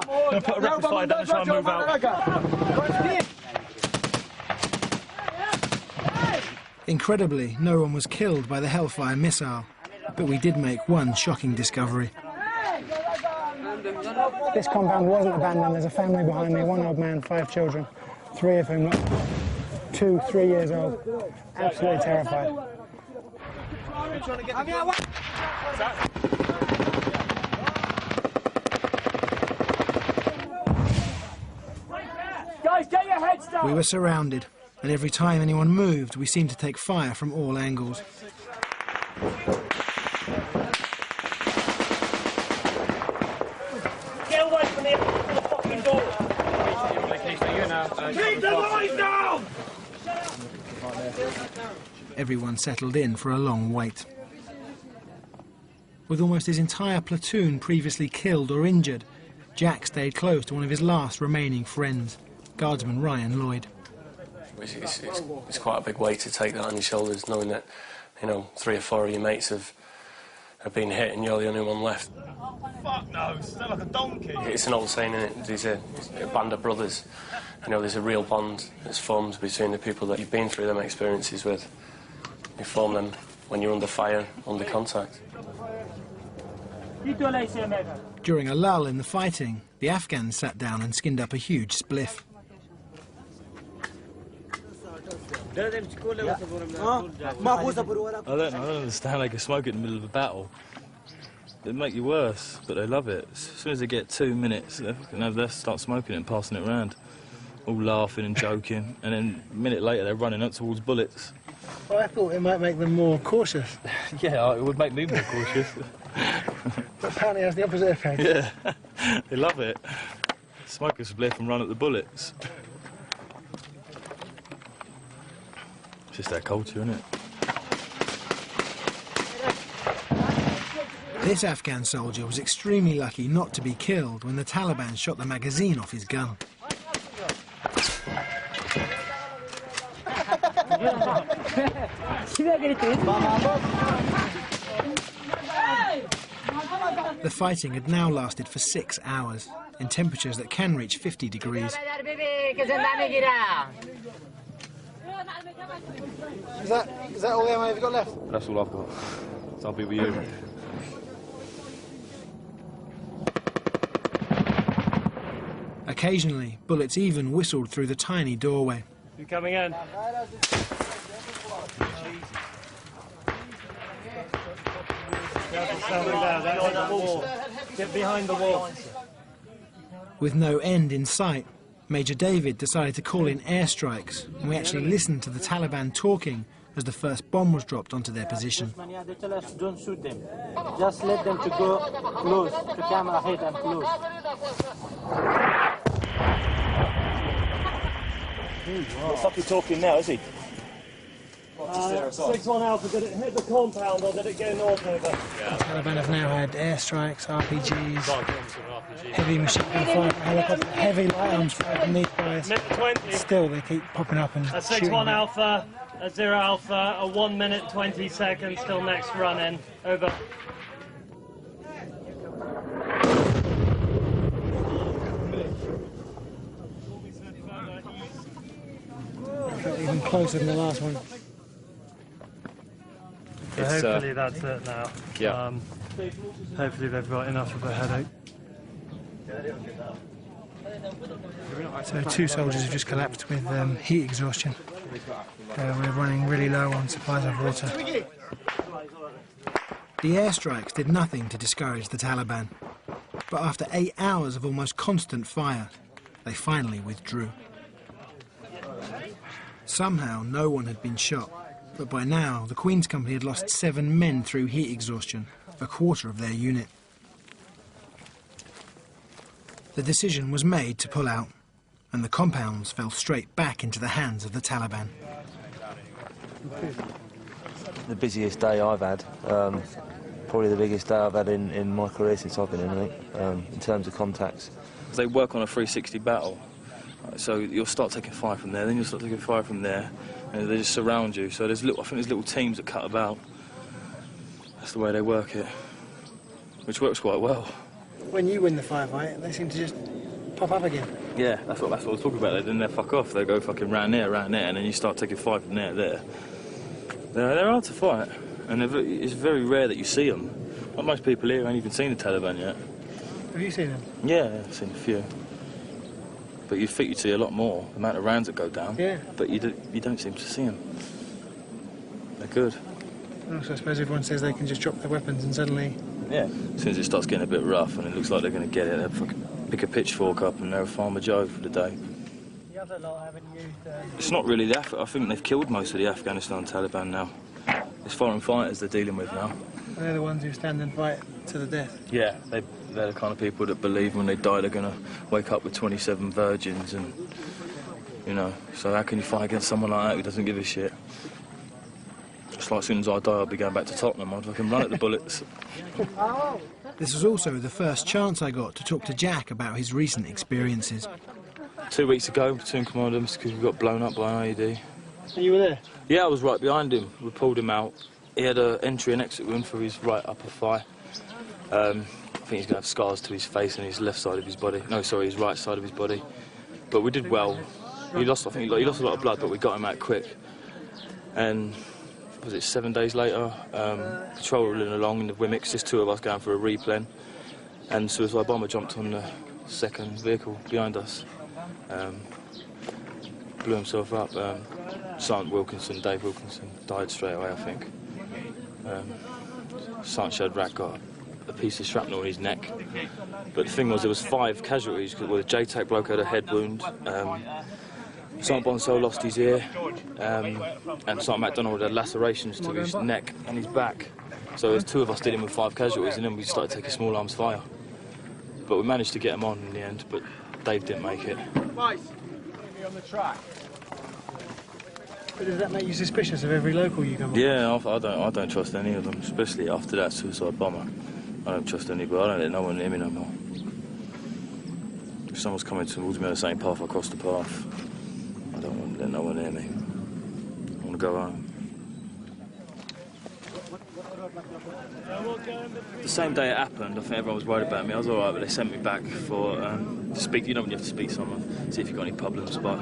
Gonna put a rapid fire down and try and move out. Incredibly, no one was killed by the Hellfire missile, but we did make one shocking discovery. This compound wasn't abandoned. There's a family behind me, one old man, 5 children, 3 of whom look 2, 3 years old, absolutely terrified. Guys, get your heads down! We were surrounded, and every time anyone moved, we seemed to take fire from all angles. Get away from the fucking door! Keep the noise down! Everyone settled in for a long wait. With almost his entire platoon previously killed or injured, Jack stayed close to one of his last remaining friends, Guardsman Ryan Lloyd. It's quite a big weight to take that on your shoulders, knowing that, you know, 3 or 4 of your mates have been hit and you're the only one left. Fuck no, it's like a donkey. It's an old saying, isn't it? There's a band of brothers. You know, there's a real bond that's formed between the people that you've been through them experiences with. You form them when you're under fire, under contact. During a lull in the fighting, the Afghans sat down and skinned up a huge spliff. I don't understand they can smoke it in the middle of a battle. They make you worse, but they love it. As soon as they get 2 minutes, they start smoking it and passing it around. All laughing and joking, and then a minute later they're running up towards bullets. Well, I thought it might make them more cautious. Yeah, it would make me more cautious. But apparently it has the opposite effect. Yeah, they love it. Smoke a spliff and run at the bullets. It's just their culture, isn't it? This Afghan soldier was extremely lucky not to be killed when the Taliban shot the magazine off his gun. The fighting had now lasted for 6 hours, in temperatures that can reach 50 degrees. Is that all the ammo you've got left? That's all I've got. So I'll be with you. Occasionally, bullets even whistled through the tiny doorway. You coming in? Get behind the wall. With no end in sight, Major David decided to call in airstrikes, and we actually listened to the Taliban talking as the first bomb was dropped onto their position. They tell us don't shoot them. Just let them to go close, to come ahead and close. What's up, you're talking now, is he? 6-1 Alpha, did it hit the compound or did it go north over? The Taliban have now had airstrikes, RPGs, heavy machine gun fire from helicopters, heavy light arms fire from these guys. Still, they keep popping up and shooting. 6-1 Alpha, 0 Alpha, a 1 minute 20 seconds till next run in. Over. Even closer than the last one. So hopefully that's it now. Yeah. Hopefully they've got enough of a headache. So 2 soldiers have just collapsed with heat exhaustion. We're running really low on supplies of water. The airstrikes did nothing to discourage the Taliban, but after 8 hours of almost constant fire, they finally withdrew. Somehow no one had been shot, but by now the Queen's Company had lost 7 men through heat exhaustion, a quarter of their unit. The decision was made to pull out, and the compounds fell straight back into the hands of the Taliban. The busiest day I've had, probably the biggest day I've had in my career since I've been in it, in terms of contacts. They work on a 360 battle, so you'll start taking fire from there, then you'll start taking fire from there, and they just surround you. So there's I think there's little teams that cut about. That's the way they work it, which works quite well. when you win the firefight, they seem to just pop up again. Yeah, that's what I was talking about. Then they fuck off. They go fucking round there, and then you start taking five from there. They're hard to fight, and it's very rare that you see them. Not most people here ain't even seen the Taliban yet. Have you seen them? Yeah, I've seen a few. But you'd think you'd see a lot more, the amount of rounds that go down. Yeah. But you don't seem to see them. They're good. Also, I suppose everyone says they can just drop their weapons and suddenly... Yeah. As soon as it starts getting a bit rough and it looks like they're going to get it, they'll fucking pick a pitchfork up and they're a Farmer Joe for the day. The other lot haven't used... It's not really I think they've killed most of the Afghanistan Taliban now. It's foreign fighters they're dealing with now. And they're the ones who stand and fight to the death. Yeah, they're the kind of people that believe when they die they're going to wake up with 27 virgins and, you know, so how can you fight against someone like that who doesn't give a shit? It's like as soon as I die I'll be going back to Tottenham, I'd fucking run at the bullets. This was also the first chance I got to talk to Jack about his recent experiences. 2 weeks ago, platoon commanders, because we got blown up by an IED. And you were there? Yeah, I was right behind him. We pulled him out. He had an entry and exit wound for his right upper thigh. I think he's going to have scars to his face and his left side of his body. No, sorry, his right side of his body. But we did well. I think he lost a lot of blood, but we got him out quick. And was it 7 days later, patrolling along in the Wimmix, just two of us going for a replen, and suicide bomber jumped on the second vehicle behind us. Blew himself up. Sergeant Wilkinson, Dave Wilkinson, died straight away, I think. Sergeant Shadrack got a piece of shrapnel in his neck. But the thing was, there was 5 casualties, because the JTAC bloke had a head wound. Sergeant Bonsall lost his ear, and Sergeant MacDonald had lacerations to his neck and his back. So there's 2 of us dealing with 5 casualties, and then we started taking small arms fire. But we managed to get them on in the end, but Dave didn't make it. On the track. But does that make you suspicious of every local you come on? Yeah, I don't trust any of them, especially after that suicide bomber. I don't trust anybody. I don't let no one near me no more. If someone's coming towards me on the same path, I cross the path. I don't want to let no one near me. I want to go home. The same day it happened, I think everyone was worried about me. I was all right, but they sent me back for to speak. You know when you have to speak to someone, see if you've got any problems. But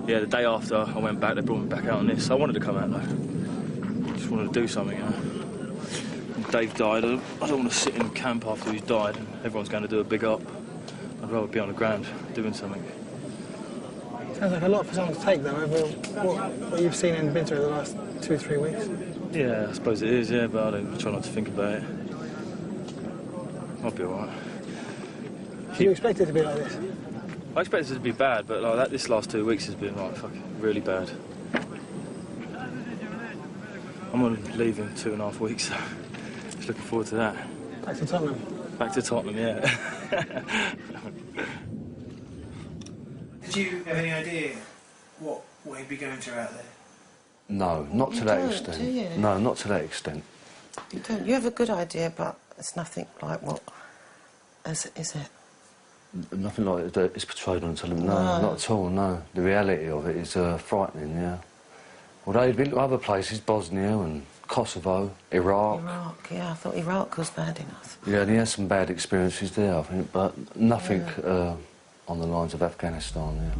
yeah, the day after I went back, they brought me back out on this. I wanted to come out though. Just wanted to do something, you know. When Dave died, I don't want to sit in camp after he's died and everyone's going to do a big up. I'd rather be on the ground doing something. Sounds like a lot for someone to take, though, over what you've seen and been through the last 2 or 3 weeks. Yeah, I suppose it is, yeah, but I try not to think about it. I'll be all right. Do you expect it to be like this? I expect it to be bad, but like that, this last 2 weeks has been like fucking really bad. I'm on leave in 2.5 weeks, so just looking forward to that. Back to Tottenham? Back to Tottenham, yeah. Did you have any idea what he'd be going through out there? No, not to that Do extent. you? No, not to that extent. You don't. You have a good idea, but it's nothing like what is it? Nothing like that is portrayed on television. No, not at all, no. The reality of it is frightening, yeah. Although he'd been to other places, Bosnia and Kosovo, Iraq. Iraq, yeah, I thought Iraq was bad enough. Yeah, and he had some bad experiences there, I think, but nothing on the lines of Afghanistan, yeah.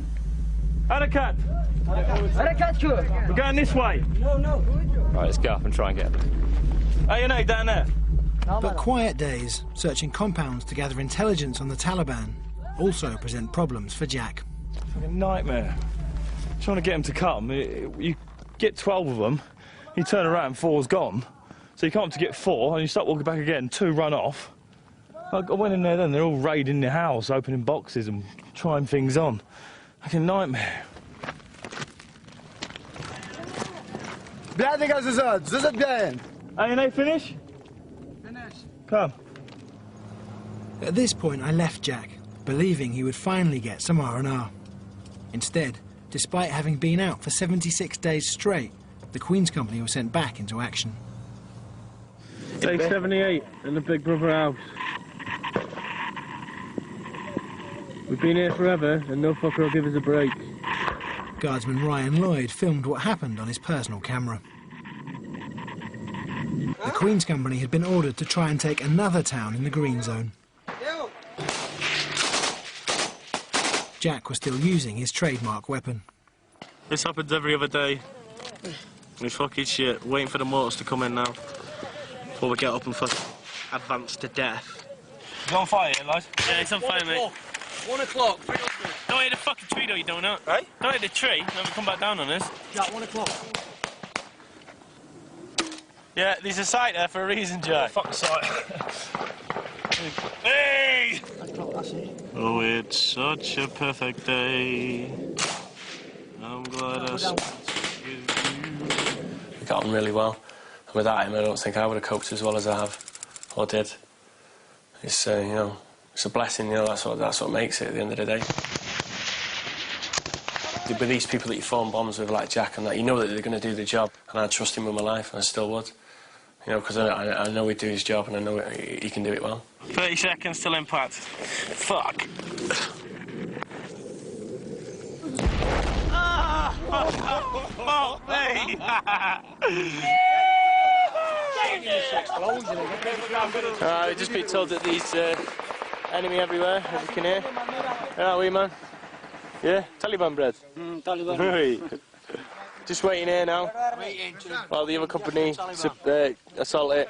Harakat! We're going this way. Right, let's go up and try and get them. A&A down there. But quiet days, searching compounds to gather intelligence on the Taliban, also present problems for Jack. Fucking nightmare. Trying to get them to come. You get 12 of them, you turn around, 4's gone. So you come up to get 4, and you start walking back again, 2 run off. I went in there then, they're all raiding the house, opening boxes and trying things on. Fucking nightmare. A&A finish? Finish. Come. At this point, I left Jack, believing he would finally get some R&R. Instead, despite having been out for 76 days straight, the Queen's Company was sent back into action. Day 78 in the Big Brother house. We've been here forever, and no fucker will give us a break. Guardsman Ryan Lloyd filmed what happened on his personal camera. The Queen's Company had been ordered to try and take another town in the Green Zone. Jack was still using his trademark weapon. This happens every other day. We fucking shit, waiting for the mortars to come in now. Before we get up and fucking advance to death. You on fire, lad? Yeah, it's on fire, mate. 1 o'clock, 300. Don't hit the fucking tree, though, you donut. Right? Don't hit the tree, then we come back down on us. Jack, 1 o'clock. Yeah, there's a sight there for a reason, Jack. Oh, fuck the sight. Hey! Oh, it's such a perfect day. I'm glad I spent it with you. We got on really well. And without him, I don't think I would have coped as well as I have, or did. It's, you know, it's a blessing, you know, that's what makes it at the end of the day. With these people that you form bonds with, like Jack and that, you know that they're going to do the job, and I trust him with my life, and I still would. You know, because I know he'd do his job, and I know he can do it well. 30 seconds till impact. Fuck. Fuck me! We've just been told that there's enemy everywhere, as you can hear. Where are we, man? Yeah? Taliban bread? Taliban. Just waiting here now. While the other company assault it.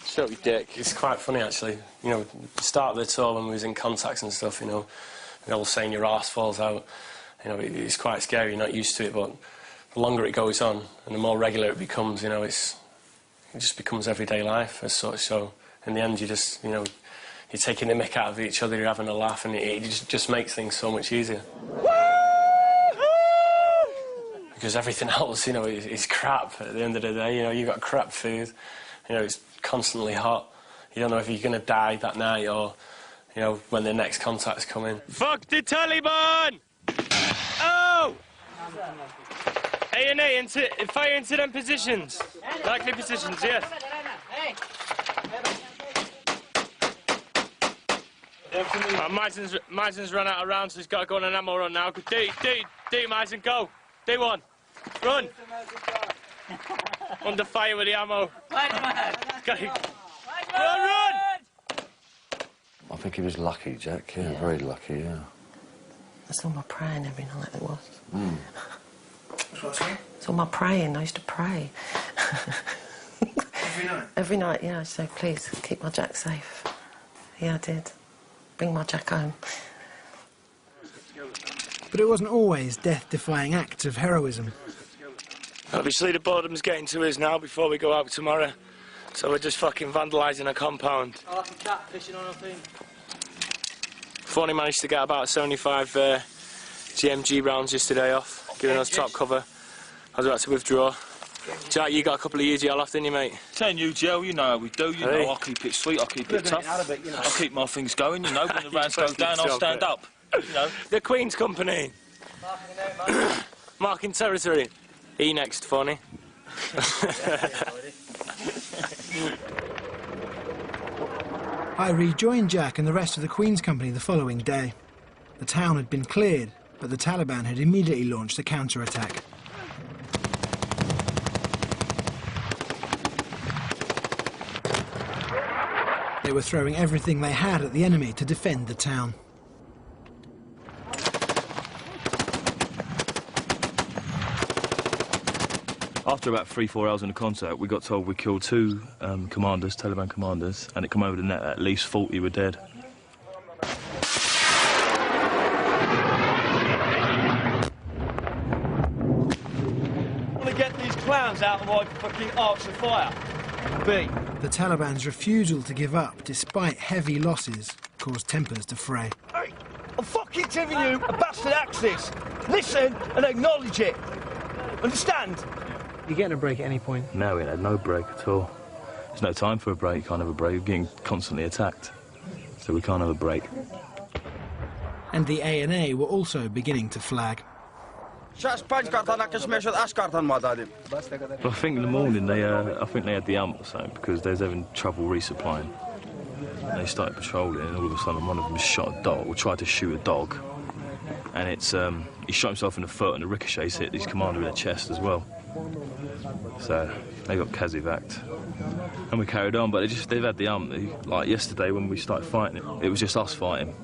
Shut your dick. It's quite funny, actually. You know, the start of the tour when we was in contacts and stuff, you know, they're all saying your arse falls out. You know, it's quite scary, you're not used to it, but the longer it goes on and the more regular it becomes, you know, it just becomes everyday life as such. So in the end, you just, you know, you're taking the mick out of each other, you're having a laugh, and it just makes things so much easier. Because everything else, you know, is crap at the end of the day. You know, you've got crap food, you know, it's constantly hot. You don't know if you're going to die that night or, you know, when the next contacts come in. Fuck the Taliban! Oh! A&A, fire into them positions. Likely positions, yes. Mason's run out of rounds, so he's got to go on an ammo run now. D, Mason, go. D1, run. Under fire with the ammo. Run! I think he was lucky, Jack, yeah. Very lucky, yeah. That's all my praying every night it was. Mm. It's all my praying, I used to pray. Every night? Every night, yeah, I said, please, keep my Jack safe. Yeah, I did. Bring my Jack home. But it wasn't always death-defying acts of heroism. Obviously the boredom's getting to us now before we go out tomorrow. So we're just fucking vandalising a compound. I like a cat fishing on a thing. Forney managed to get about 75 GMG rounds yesterday off, giving us top cover. I was about to withdraw. Jack, you got a couple of UGL off, didn't you, mate? Saying UGL, you know how we do. You know I keep it sweet, I keep it tough. I keep my things going, you know. When the rounds go down, I'll stand up. You know. The Queen's Company. Marking territory. E next, Forney. I rejoined Jack and the rest of the Queen's Company the following day. The town had been cleared, but the Taliban had immediately launched a counter-attack. They were throwing everything they had at the enemy to defend the town. After about 3-4 hours in the contact, we got told we killed 2 commanders, Taliban commanders, and it came over the net at least 40 were dead. I want to get these clowns out of my fucking arcs of fire. B. The Taliban's refusal to give up, despite heavy losses, caused tempers to fray. Hey, I'm fucking giving you a bastard axis. Listen and acknowledge it. Understand? You're getting a break at any point? No, we had no break at all. There's no time for a break, you can't have a break. We're getting constantly attacked, so we can't have a break. And the A&A were also beginning to flag. Well, I think in the morning I think they had the ump or something because they was having trouble resupplying. And they started patrolling and all of a sudden one of them shot a dog, or tried to shoot a dog. And it's, he shot himself in the foot and the ricochets hit his commander in the chest as well. So they got Kazivaked. And we carried on, but they've had the ump. Like yesterday when we started fighting, it was just us fighting.